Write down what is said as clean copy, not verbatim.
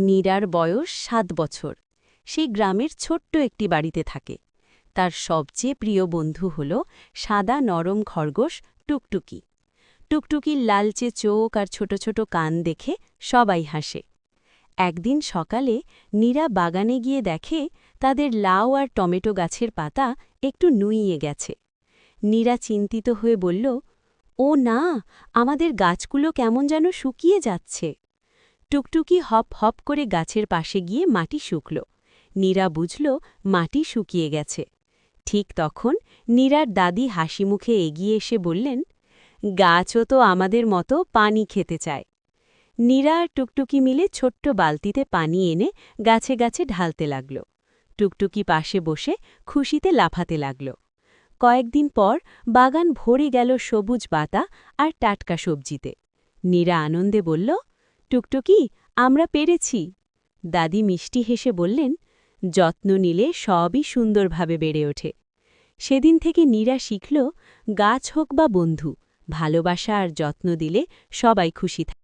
নীরার বয়স ৭ বছর। সে গ্রামের ছোট্ট একটি বাড়িতে থাকে। তার সবচেয়ে প্রিয় বন্ধু হল সাদা নরম খরগোশ টুকটুকি। টুকটুকির লালচে চোখ আর ছোট ছোট কান দেখে সবাই হাসে। একদিন সকালে নীরা বাগানে গিয়ে দেখে তাদের লাউ আর টমেটো গাছের পাতা একটু নুইয়ে গেছে। নীরা চিন্তিত হয়ে বলল, ও না, আমাদের গাছগুলো কেমন যেন শুকিয়ে যাচ্ছে। টুকটুকি হপ হপ করে গাছের পাশে গিয়ে মাটি শুকল। নীরা বুঝল মাটি শুকিয়ে গেছে। ঠিক তখন নীরার দাদি হাসিমুখে এগিয়ে এসে বললেন, গাছও তো আমাদের মতো পানি খেতে চায়। নীরা আর টুকটুকি মিলে ছোট্ট বালতিতে পানি এনে গাছে গাছে ঢালতে লাগল। টুকটুকি পাশে বসে খুশিতে লাফাতে লাগল। কয়েকদিন পর বাগান ভরে গেল সবুজ পাতা আর টাটকা সবজিতে। নীরা আনন্দে বলল, টুকটুকি, আমরা পেরেছি। দাদি মিষ্টি হেসে বললেন, যত্ন নিলে সবই সুন্দরভাবে বেড়ে ওঠে। সেদিন থেকে নীরা শিখল, গাছ হোক বা বন্ধু, ভালোবাসা আর যত্ন দিলে সবাই খুশি থাকে।